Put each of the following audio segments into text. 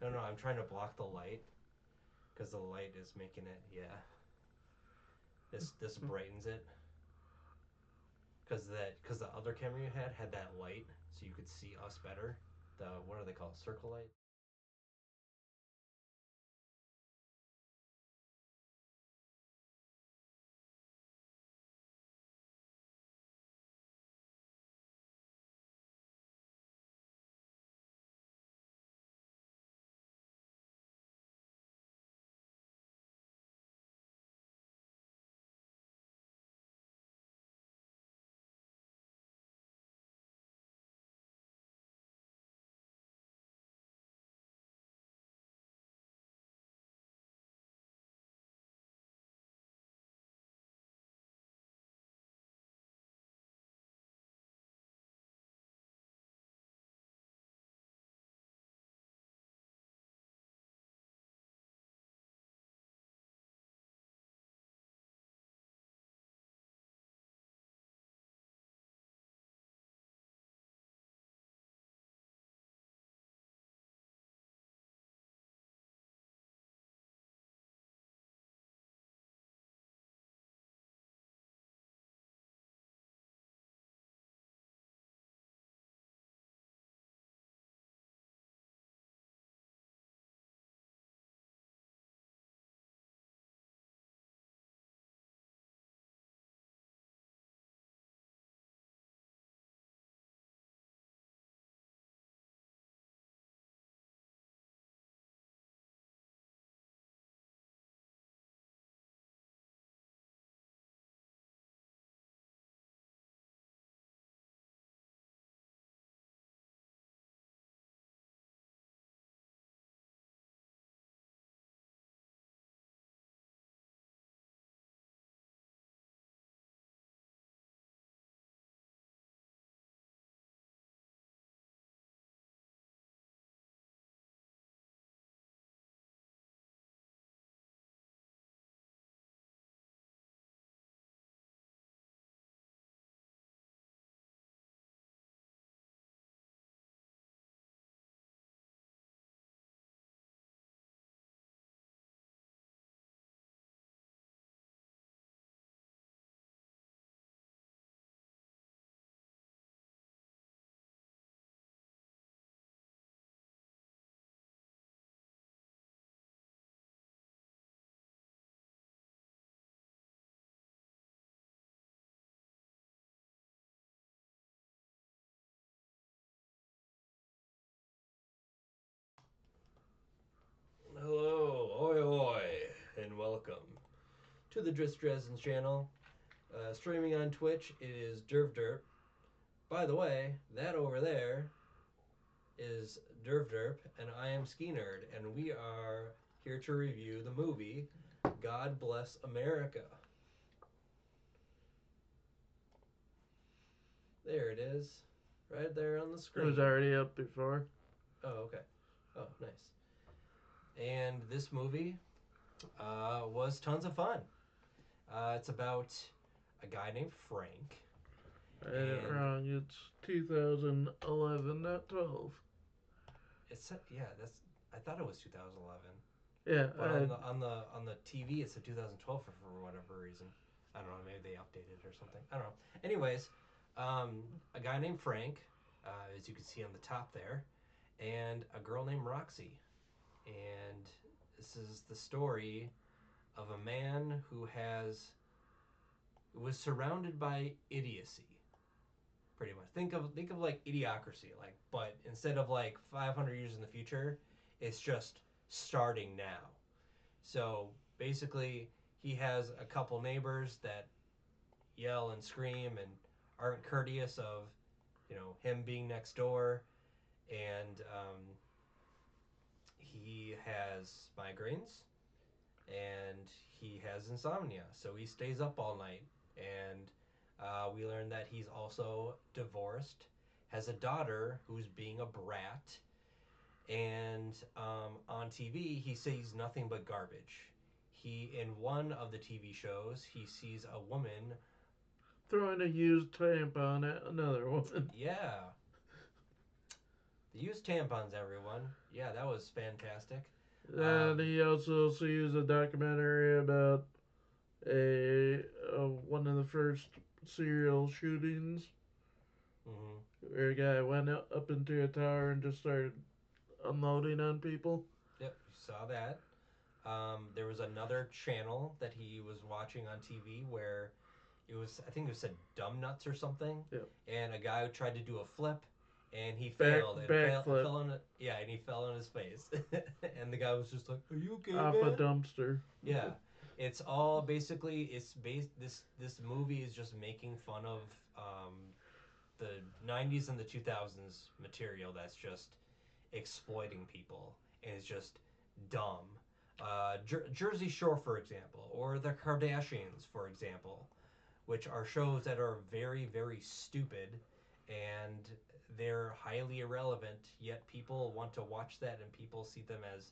No, I'm trying to block the light because the light is making it. Yeah, this brightens it because the other camera you had that light, so you could see us better. The what are they called? Circle light. Hello, oi oi, and welcome to the Dris Dresden channel. Streaming on Twitch, it is Derv Derp. By the way, that over there is Derv Derp, and I am Ski Nerd, and we are here to review the movie God Bless America. There it is, right there on the It was screen. already up before. Oh, okay. Oh, nice. And this movie was tons of fun. It's about a guy named Frank, I had it and wrong. It's 2011, not 12. it's yeah. That's I thought it was 2011, Yeah, but on the TV it said 2012 for whatever reason. I don't know. Maybe they updated it or something. I don't know. Anyways, a guy named Frank, as you can see on the top there, and a girl named Roxy, and this is the story of a man who was surrounded by idiocy. Pretty much. Think of like idiocracy, like, but instead of like 500 years in the future, it's just starting now. So basically, he has a couple neighbors that yell and scream and aren't courteous of, him being next door, and he has migraines and he has insomnia, so he stays up all night. And we learned that he's also divorced, has a daughter who's being a brat, and on TV he sees nothing but garbage. He in one of the TV shows he sees a woman. throwing a used tampon at another woman. Yeah, Use tampons, everyone. Yeah, that was fantastic. And he also sees a documentary about one of the first serial shootings hmm where a guy went up into a tower and just started unloading on people. Yep, you saw that. There was another channel that he was watching on TV where it was, I think it said Dumb Nuts or something, Yep. and a guy tried to do a flip, and he Back failed and backflip fell on it. Yeah, and he fell on his face, and the guy was just like, "Are you okay, off a man?" dumpster. Yeah, it's all basically it's based. This movie is just making fun of the '90s and the 2000s material that's just exploiting people and it's just dumb. Jersey Shore, for example, or the Kardashians, for example, which are shows that are very, very stupid and they're highly irrelevant, yet people want to watch that and people see them as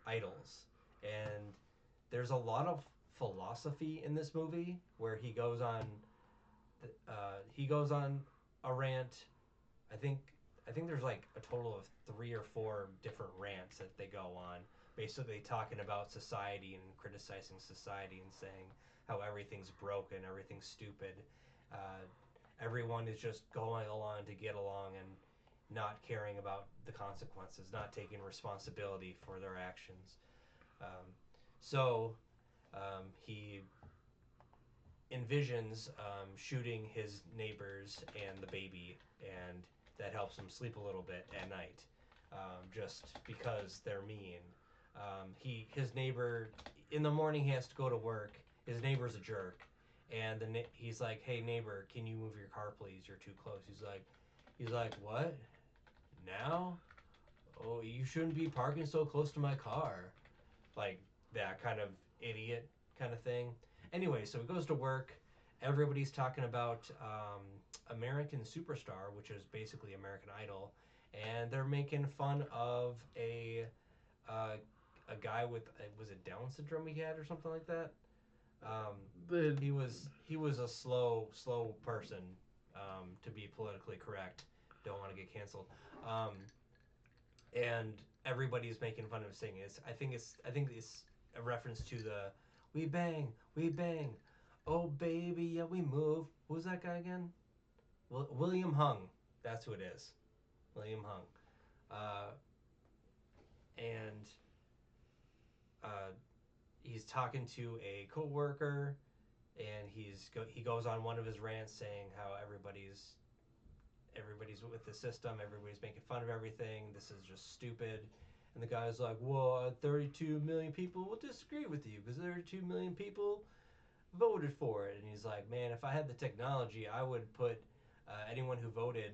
idols. And there's a lot of philosophy in this movie where he goes on a rant. I think I think there's like a total of 3 or 4 different rants that they go on, basically talking about society and criticizing society and saying how everything's broken, everything's stupid, uh, everyone is just going along to get along and not caring about the consequences, not taking responsibility for their actions. Um, so he envisions shooting his neighbors and the baby, and that helps him sleep a little bit at night, just because they're mean. His neighbor in the morning he has to go to work. His neighbor's a jerk, and he's like, "Hey neighbor, can you move your car, please? You're too close." He's like, "What now? Oh, you shouldn't be parking so close to my car." Like that kind of idiot kind of thing. Anyway, so he goes to work. Everybody's talking about American Superstar, which is basically American Idol, and they're making fun of uh, a guy with was it Down syndrome he had or something like that. Um, The he was a slow person, to be politically correct. Don't want to get canceled. And everybody's making fun of singing. I think it's a reference to the we bang, oh baby, yeah we move. Who's that guy again? William Hung. That's who it is. William Hung. Uh, and uh, he's talking to a coworker, and he goes on one of his rants saying how everybody's with the system, everybody's making fun of everything, this is just stupid. And the guy's like, well, 32 million people will disagree with you because 32 million people voted for it. And he's like, man, if I had the technology, I would put anyone who voted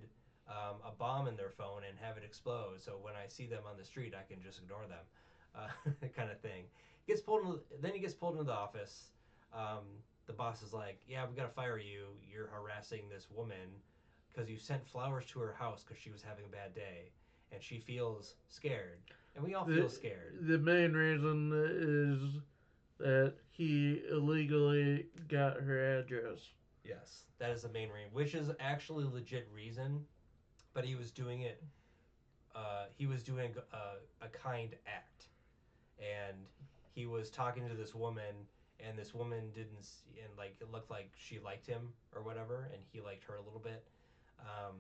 a bomb in their phone and have it explode. So when I see them on the street, I can just ignore them, uh, kind of thing. Then he gets pulled into the office. The boss is like, yeah, we got to fire you. You're harassing this woman because you sent flowers to her house because she was having a bad day. And she feels scared. And we all feel scared. the main reason is that he illegally got her address. Yes, that is the main reason, which is actually a legit reason. But he was doing it. He was doing a kind act, and he was talking to this woman, and this woman didn't, and like it looked like she liked him or whatever, and he liked her a little bit. Um,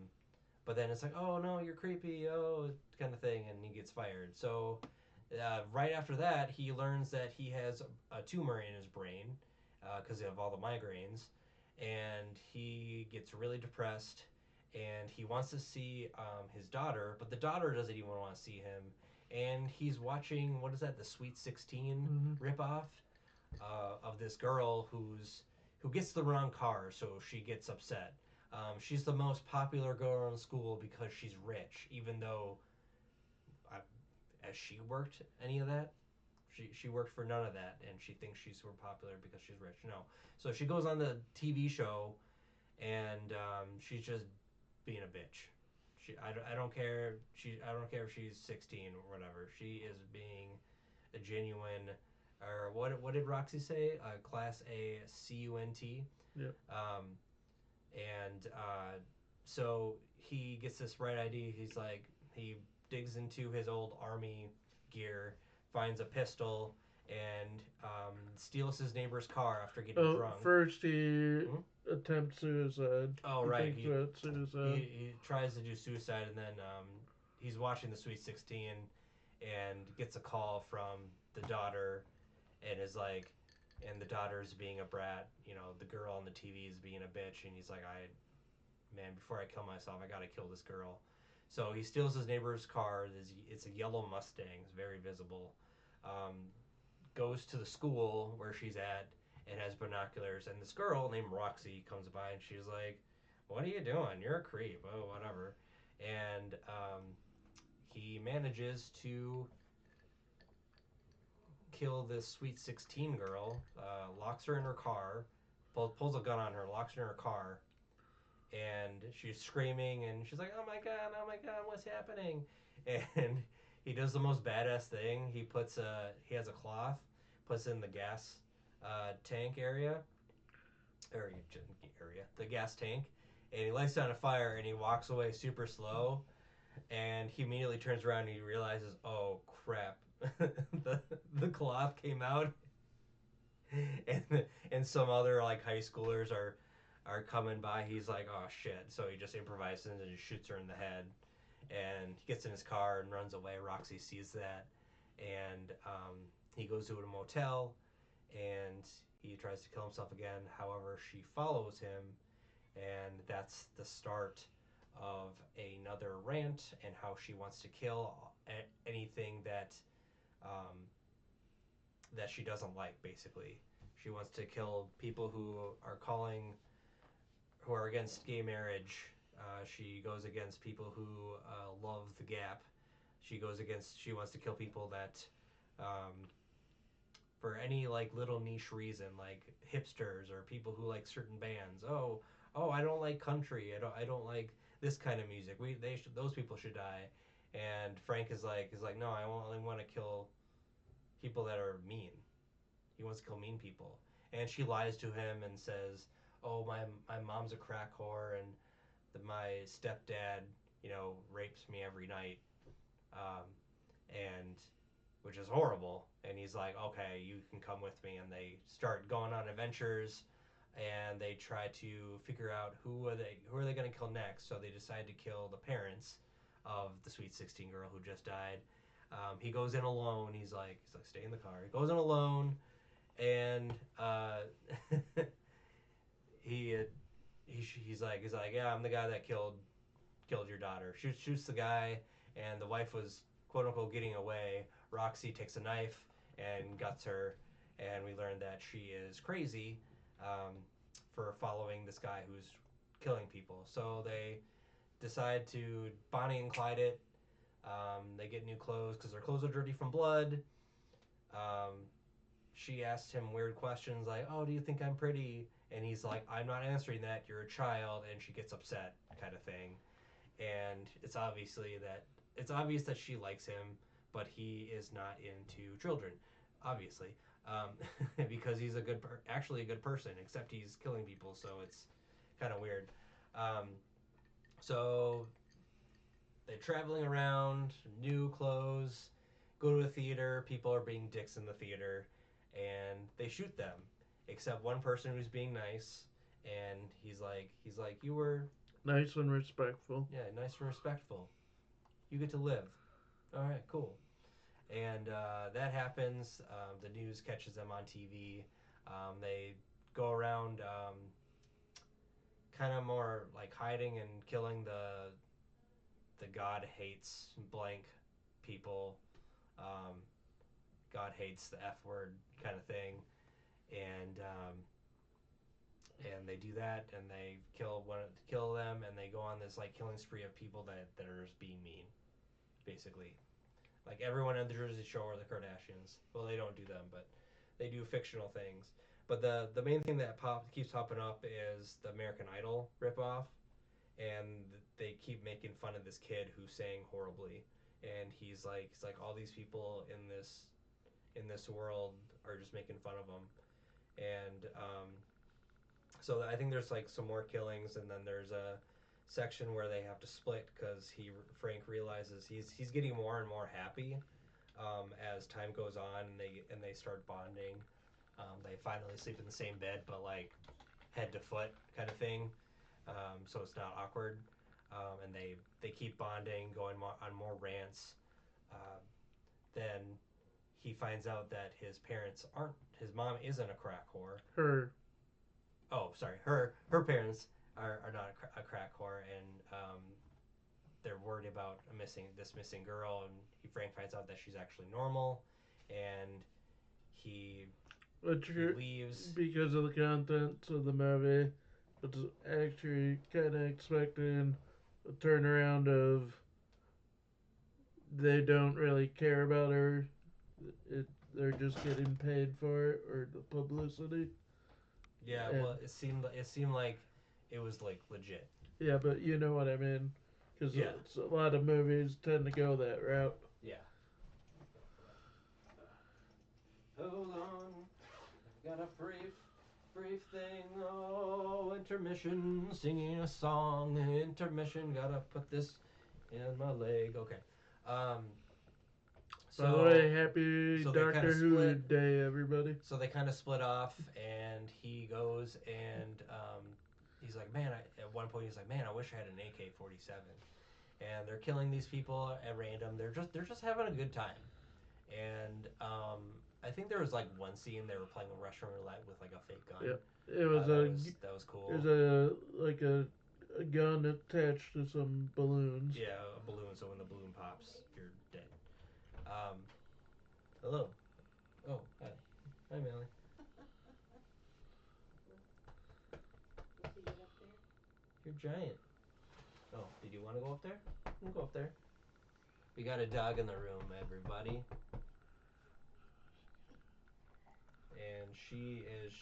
but then it's like, oh no, you're creepy, oh, kind of thing, and he gets fired. So right after that, he learns that he has a tumor in his brain because of all the migraines, and he gets really depressed. And he wants to see his daughter, but the daughter doesn't even want to see him. And he's watching, what is that, the Sweet 16 Mm-hmm. ripoff of this girl who gets the wrong car, so she gets upset. She's the most popular girl in school because she's rich, even though I, has she worked any of that? She worked for none of that, and she thinks she's super popular because she's rich. No, so she goes on the TV show, and she's just being a bitch. I don't care. I don't care if she's 16 or whatever. She is being a genuine, or what did Roxy say? Class A cunt. Yep. And so he gets this bright idea. He's like, he digs into his old army gear, finds a pistol, and steals his neighbor's car after getting Oh, drunk. first he Hmm? attempts suicide. Oh He right, thinks he about suicide. he tries to do suicide, and then he's watching the Sweet 16 and gets a call from the daughter, and is like, and the daughter's being a brat. You know, the girl on the TV is being a bitch, and he's like, I man, before I kill myself, I gotta kill this girl. So he steals his neighbor's car. It's a yellow Mustang. It's very visible. Um, Goes to the school where she's at and has binoculars. And this girl named Roxy comes by and she's like, "What are you doing? You're a creep." Oh, whatever. And he manages to kill this sweet 16 girl. Locks her in her car. Pulls a gun on her. Locks her in her car. And she's screaming and she's like, oh my god, what's happening? And he does the most badass thing. He has a cloth, puts it in the gas tank area, the gas tank, and he lights it on a fire and he walks away super slow. And he immediately turns around and he realizes, oh crap, the cloth came out, and some other like high schoolers are coming by. He's like, oh shit. So he just improvises and just shoots her in the head. And he gets in his car and runs away. Roxy sees that, and he goes to a motel and he tries to kill himself again. However, she follows him, and that's the start of another rant and how she wants to kill anything um, that she doesn't like. Basically, she wants to kill people who are against gay marriage. She goes against people who love the Gap. She wants to kill people that um, for any like little niche reason, like hipsters or people who like certain bands. Oh, I don't like country. I don't like this kind of music. Those people should die. And Frank is like no, I only want to kill people that are mean. He wants to kill mean people. And she lies to him and says, "Oh, my mom's a crack whore, and my stepdad, rapes me every night." Um, and which is horrible. And he's like, "Okay, you can come with me." And they start going on adventures, and they try to figure out who are they going to kill next. So they decide to kill the parents of the Sweet 16 girl who just died. He goes in alone. He's like, stay in the car. He goes in alone, and he he's like, yeah, I'm the guy that killed your daughter. Shoots the guy, and the wife was quote unquote getting away. Roxy takes a knife and guts her, and we learn that she is crazy um, for following this guy who's killing people. So they decide to Bonnie and Clyde it. They get new clothes because their clothes are dirty from blood. Um, she asks him weird questions like, "Oh, do you think I'm pretty?" And he's like, "I'm not answering that. You're a child." And she gets upset, kind of thing. And it's obvious that she likes him, but he is not into children, obviously, because he's actually a good person, except he's killing people, so it's kind of weird. Um, so they're traveling around, new clothes, go to a theater. People are being dicks in the theater, and they shoot them, except one person who's being nice, and he's like, you were, Nice and respectful. yeah, nice and respectful. You get to live. All right, cool. And that happens. The news catches them on TV. They go around, kind of more like hiding and killing the God hates blank people. Um, God hates the F word kind of thing, and they do that, and they kill them, and they go on this like killing spree of people that are just being mean, basically. Like everyone on the Jersey Shore or the Kardashians. Well, they don't do them, but they do fictional things. But the main thing that keeps popping up is the American Idol ripoff, and they keep making fun of this kid who sang horribly, and he's like all these people in this world are just making fun of him, and so I think there's like some more killings, and then there's a section where they have to split because he Frank realizes he's getting more and more happy as time goes on, and they start bonding. They finally sleep in the same bed, but like head to foot kind of thing, so it's not awkward. And they keep bonding, going on more rants. Uh, then he finds out that his parents aren't. His mom isn't a crack whore. Her. Oh, sorry, her parents are not a crack whore, and they're worried about this missing girl. And Frank finds out that she's actually normal, and he Which he leaves. because of the contents of the movie, it's actually kind of expecting a turnaround of they don't really care about her. They're just getting paid for it or the publicity. Yeah, well, And it seemed like it was like legit. yeah, but you know what I mean, because Yeah, a lot of movies tend to go that route. yeah. Hold on, got a brief thing. Oh, intermission, singing a song. Intermission, gotta put this in my leg. Okay. Um. By the way, So happy so they kind of Doctor Who split. Day, everybody. So they kind of split off, and he goes and he's like, man. At one point, he's like, man, I wish I had an AK-47. And they're killing these people at random. They're just having a good time. And I think there was like one scene they were playing a Russian roulette with like a fake gun. Yeah, it was That a was there's cool. a like a gun attached to some balloons. Yeah, a balloon. So when the balloon pops, you're dead. Um, hello. Oh, hi. Hi, Melly. What's he get up there? You're giant. Oh, did you want to go up there? You can go up there. We got a dog in the room, everybody, and she is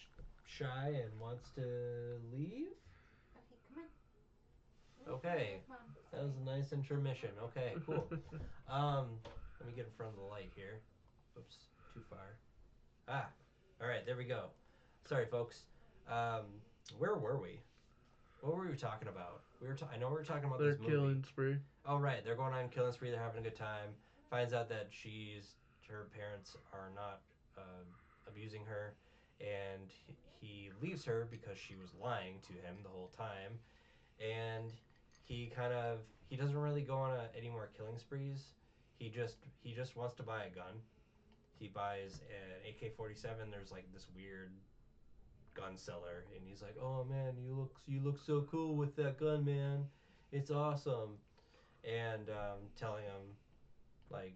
shy and wants to leave. Okay, come on. Okay, Come on. that was a nice intermission. Okay, cool. Let me get in front of the light here. Oops, too far. Ah, all right, there we go. Sorry, folks. Um, where were we? What were we talking about? I know we were talking about Their this movie. killing spree. Oh, right, they're going on killing spree. They're having a good time. Finds out that her parents are not abusing her, and he leaves her because she was lying to him the whole time. And he doesn't really go on any more killing sprees. He just wants to buy a gun. He buys an AK-47. There's like this weird gun seller, and he's like, "Oh man, you look so cool with that gun, man. It's awesome." And telling him like,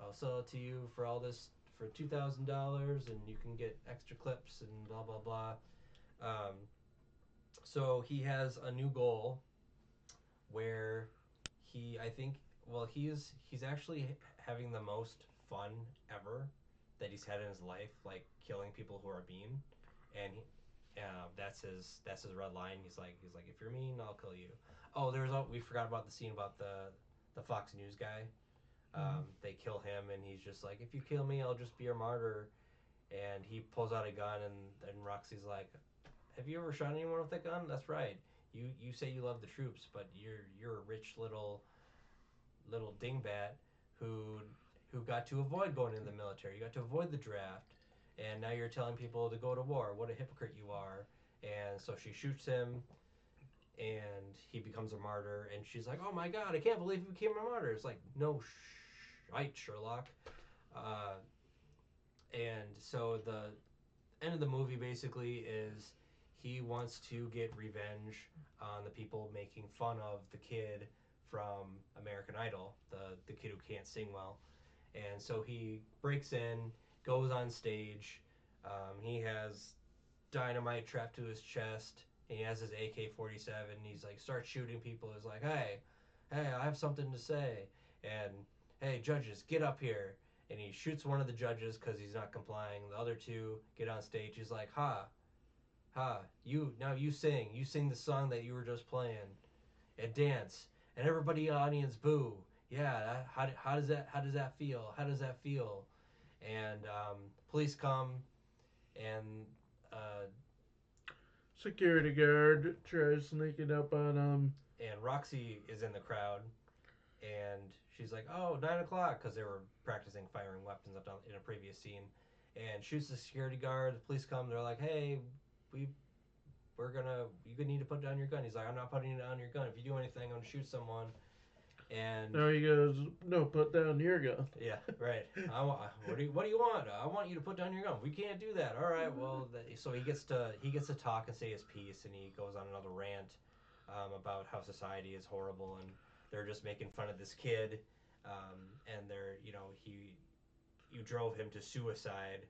"I'll sell it to you for all this for $2,000, and you can get extra clips and blah blah blah." Um, so he has a new goal where I think, well, he's actually having the most fun ever that he's had in his life, like killing people who are mean, and that's his red line. He's like, if you're mean, I'll kill you. Oh, we forgot about the scene about the Fox News guy. Mm-hmm. They kill him, and he's just like, if you kill me, I'll just be a martyr. And he pulls out a gun, and then Roxy's like, have you ever shot anyone with a gun? That's right. You say you love the troops, but you're a rich little dingbat who who got to avoid going into the military. You got to avoid the draft, and now you're telling people to go to war. What a hypocrite you are! And so she shoots him, and he becomes a martyr. And she's like, "Oh my God, I can't believe he became a martyr." It's like, no, right, Sherlock. Uh, and so the end of the movie basically is he wants to get revenge on the people making fun of the kid from American Idol, the kid who can't sing well. And so he breaks in, goes on stage. He has dynamite trapped to his chest. And he has his AK-47. He's like starts shooting people. He's like, hey, I have something to say. And hey, judges, get up here. And he shoots one of the judges because he's not complying. The other two get on stage. He's like, you sing. You sing the song that you were just playing, and dance. And everybody in the audience boo. Yeah, how does that feel? How does that feel? And police come, and uh, Security guard tries sneaking up on him. and Roxy is in the crowd, and she's like, "Oh, 9 o'clock," because they were practicing firing weapons up in a previous scene, and shoots the security guard. The police come. They're like, "Hey, we you need to put down your gun." He's like, "I'm not putting down your gun. If you do anything, I'm gonna shoot someone." And Now he goes, no, put down your gun. yeah, right. What do you want? I want you to put down your gun. We can't do that. All right. Well, so he gets to talk and say his piece, and he goes on another rant about how society is horrible, and they're just making fun of this kid, and they're he you drove him to suicide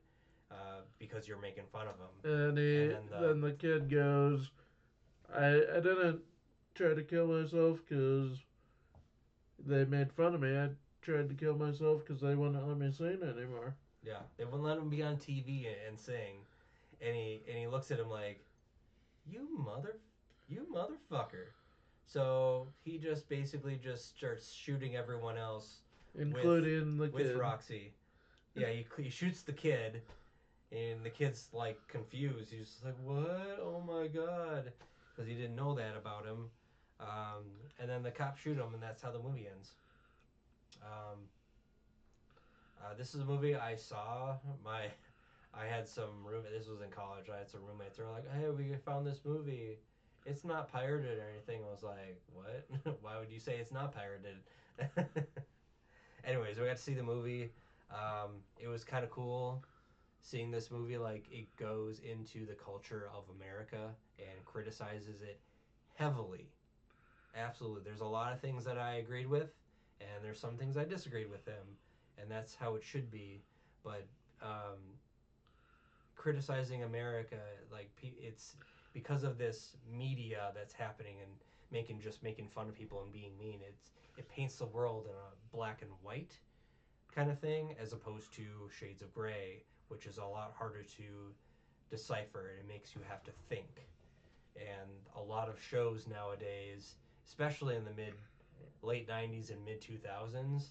because you're making fun of him, And and then then the kid goes, I didn't try to kill myself because they made fun of me. I tried to kill myself because they wouldn't let me sing anymore. yeah, they wouldn't let him be on TV and sing, and he looks at him like, you mother, you motherfucker. So he just basically just starts shooting everyone else with Including the with kid. Roxy. Yeah, he shoots the kid, and the kid's like confused. He's just like, "What? Oh my god!" Because he didn't know that about him. And then the cops shoot him, and that's how the movie ends. Um, this is a movie I saw. I had some roommate. This was in college. I had some roommates. They're like, "Hey, we found this movie. It's not pirated or anything." I was like, "What? Why would you say it's not pirated?" Anyways, we got to see the movie. It was kind of cool seeing this movie. Like, it goes into the culture of America and criticizes it heavily. Absolutely. There's a lot of things that I agreed with, and there's some things I disagreed with him, and that's how it should be. But um, criticizing America, like it's because of this media that's happening and making fun of people and being mean. It paints the world in a black and white kind of thing as opposed to shades of gray, which is a lot harder to decipher, and it makes you have to think. And a lot of shows nowadays, especially in the mid late '90s and mid 2000s,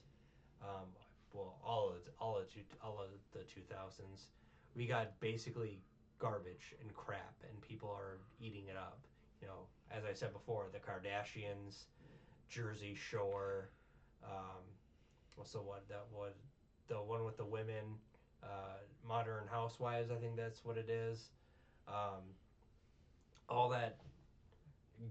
um, well, all of the 2000s, we got basically garbage and crap, and people are eating it up. As I said before, the Kardashians, Jersey Shore, um, what's the one that was the one with the women, Modern Housewives, I think that's what it is. Um, all that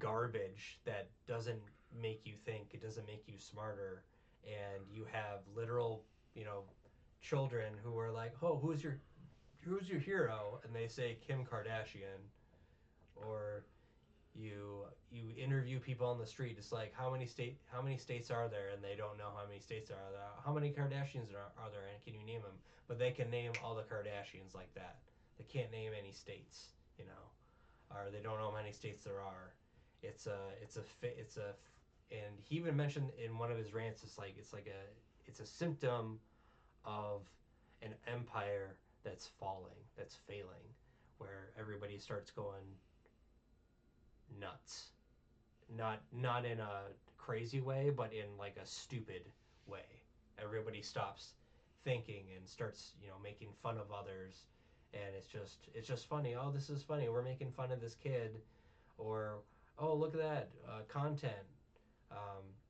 garbage that doesn't make you think, it doesn't make you smarter, and you have literal, you know, children who are like, "Oh, who's your hero?" and they say Kim Kardashian, or you interview people on the street. It's like, how many states are there, and they don't know how many states there are. How many Kardashians are there, and can you name them? But they can name all the Kardashians like that. They can't name any states, or they don't know how many states there are. And he even mentioned in one of his rants, it's a symptom of an empire that's falling, that's failing, where everybody starts going nuts. Not in a crazy way, but in like a stupid way. Everybody stops thinking and starts, making fun of others, and it's just funny. Oh, this is funny. We're making fun of this kid, or oh, look at that content.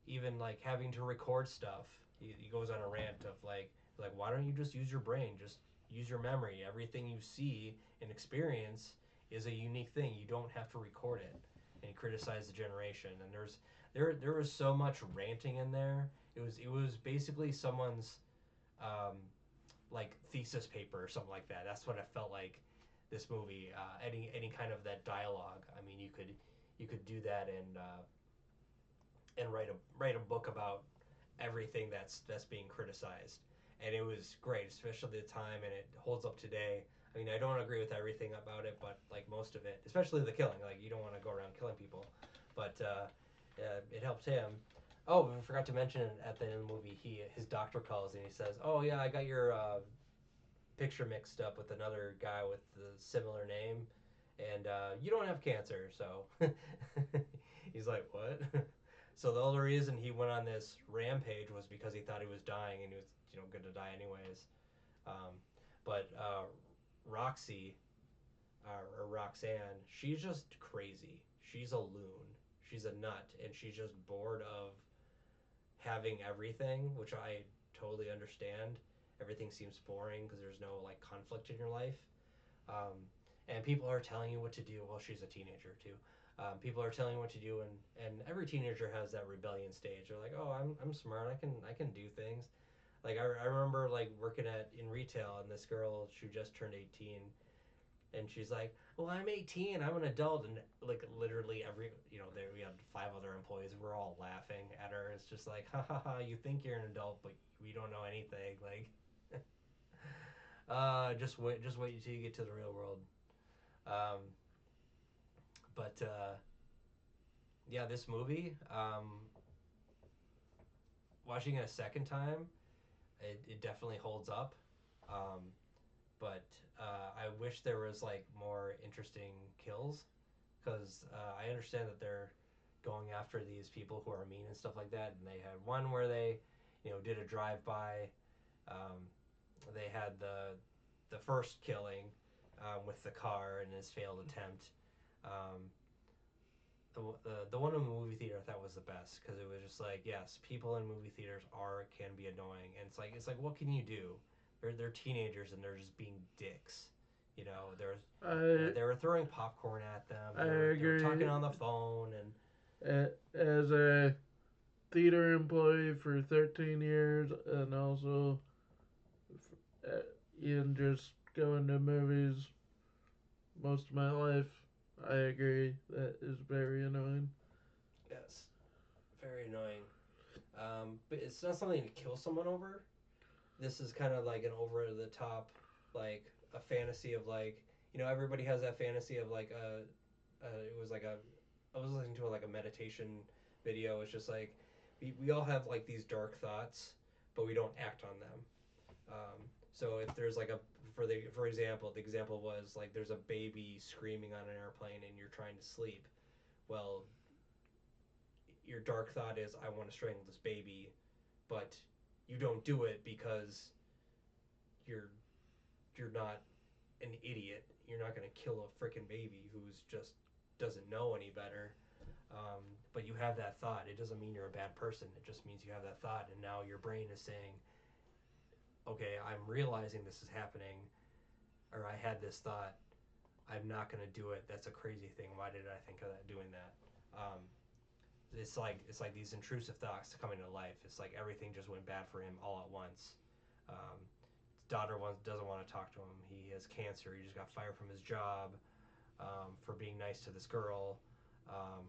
Even like having to record stuff. He goes on a rant of like why don't you just use your brain? Just use your memory. Everything you see and experience is a unique thing. You don't have to record it. And he criticized the generation. And there was so much ranting in there. It was basically someone's um, like thesis paper or something like that. That's what it felt like. This movie, any kind of that dialogue. I mean, you could do that and write a book about everything that's being criticized. And it was great, especially at the time, and it holds up today. I mean, I don't agree with everything about it, but like most of it, especially the killing, like you don't want to go around killing people, but it helped him. Oh, I forgot to mention at the end of the movie, his doctor calls and he says, "Oh yeah, I got your picture mixed up with another guy with the similar name, and you don't have cancer." So he's like, "What?" So the only reason he went on this rampage was because he thought he was dying, and he was, going to die anyways. Um, but Roxy, or Roxanne, she's just crazy. She's a loon. she's a nut and she's just bored of having everything, which I totally understand. Everything seems boring because there's no like conflict in your life. Um, and people are telling you what to do. Well, she's a teenager too. People are telling you what to do, and every teenager has that rebellion stage. They're like, oh, I'm smart. I can do things. Like I remember like working at in retail, and this girl she just turned 18, and she's like, well, I'm 18, I'm an adult, and like literally every there we had five other employees. We're all laughing at her. It's just like, ha ha ha, you think you're an adult, but we don't know anything. Like, just wait until you get to the real world. Um, but yeah, this movie, watching it a second time, it definitely holds up. Um, but I wish there was like more interesting kills because I understand that they're going after these people who are mean and stuff like that. And they had one where they, did a drive by. Um, they had the first killing with the car and his failed attempt. Um, the one in the movie theater I thought was the best because it was just like yes, people in movie theaters can be annoying, and it's like what can you do? They're teenagers and they're just being dicks. There's I they were throwing popcorn at them. I They were talking agree. on the phone and As a theater employee for 13 years, and also uh, in just going to movies most of my life, I agree that is very annoying. yes, very annoying. But it's not something to kill someone over. This is kind of like an over the top, like a fantasy of like everybody has that fantasy of like it was like a I was listening to like a meditation video. It's just like we all have like these dark thoughts, but we don't act on them. So if there's like for example, the example was like there's a baby screaming on an airplane and you're trying to sleep. Well, your dark thought is I want to strangle this baby, but you don't do it because you're you're not an idiot. You're not going to kill a freaking baby who's just doesn't know any better. But you have that thought. It doesn't mean you're a bad person. It just means you have that thought, and now your brain is saying, "Okay, I'm realizing this is happening, or I had this thought. I'm not going to do it. That's a crazy thing. Why did I think of that? Doing that?" It's like these intrusive thoughts coming to life. It's like everything just went bad for him all at once. His daughter doesn't want to talk to him. He has cancer. He just got fired from his job for being nice to this girl, um,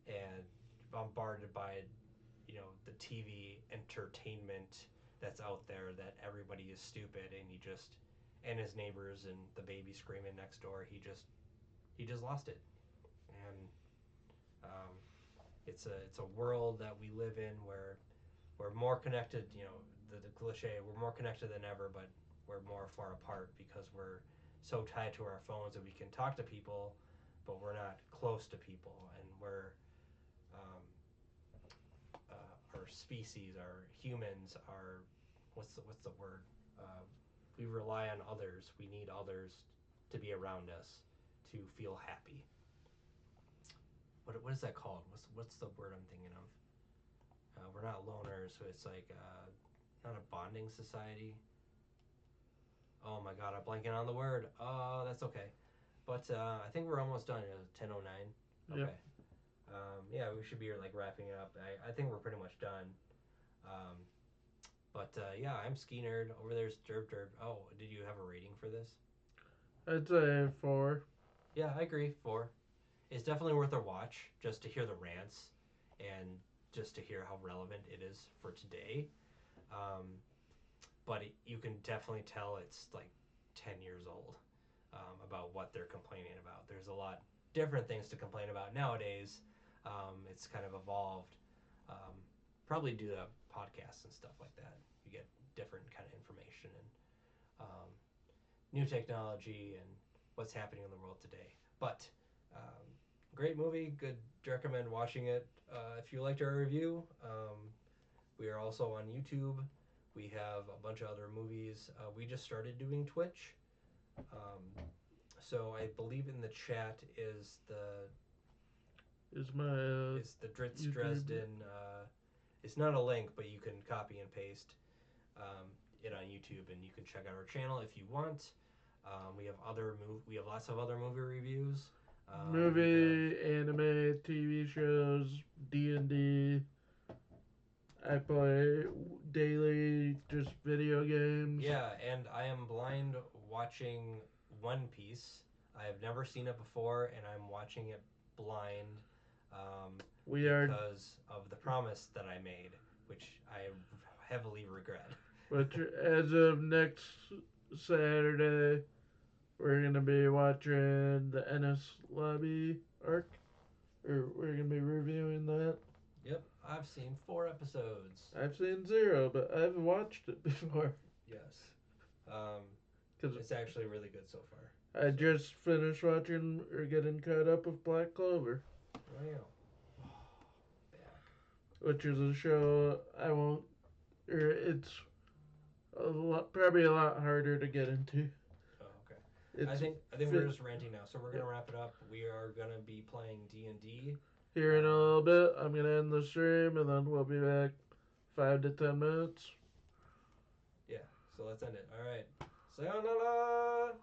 and bombarded by the TV entertainment that's out there that everybody is stupid and and his neighbors and the baby screaming next door. He just lost it, and um, it's a world that we live in where we're more connected. The cliche, we're more connected than ever, but we're more far apart because we're so tied to our phones that we can talk to people, but we're not close to people, and um, our species, our humans, are what's the word? Uh, we rely on others. We need others to be around us to feel happy. What is that called? What's the word I'm thinking of? We're not loners, so it's like not a bonding society. Oh my god, I'm blanking on the word. Oh, that's okay. But I think we're almost done. It's 10:09. Yep. Okay. Yeah, we should be like wrapping it up. I think we're pretty much done. Um, but yeah, I'm Ski Nerd. Over there's Derp Derp. Oh, did you have a rating for this? I'd say 4. Yeah, I agree. 4. It's definitely worth a watch just to hear the rants and just to hear how relevant it is for today. Um, but you can definitely tell it's like 10 years old about what they're complaining about. There's a lot different things to complain about nowadays. It's kind of evolved, um, probably due to podcasts and stuff like that. You get different kind of information and new technology and what's happening in the world today. But um, great movie. Good. Recommend watching it. If you liked our review, we are also on YouTube. We have a bunch of other movies. We just started doing Twitch. Um, so I believe in the chat is is my It's the Dritz YouTube. Dresden. It's not a link, but you can copy and paste it on YouTube, and you can check out our channel if you want. We have we have lots of other movie reviews. movie, anime, TV shows, D&D. I play daily just video games. Yeah, and I am blind watching One Piece. I have never seen it before, and I'm watching it blind We are, because of the promise that I made, which I heavily regret. but as of next Saturday, we're gonna be watching the NS Lobby arc, or we're gonna be reviewing that. Yep, I've seen 4 episodes. I've seen 0, but I've watched it before. Yes. Um, Because it's actually really good so far. I just finished watching or getting caught up with Black Clover, Wow. Back. which is a show I won't. Or it's probably a lot harder to get into. Oh, okay. It's I think we're just ranting now, so we're gonna wrap it up. We are gonna be playing D&D. Here in a little bit, I'm gonna end the stream, and then we'll be back 5 to 10 minutes. Yeah. So let's end it. All right. Sayonara.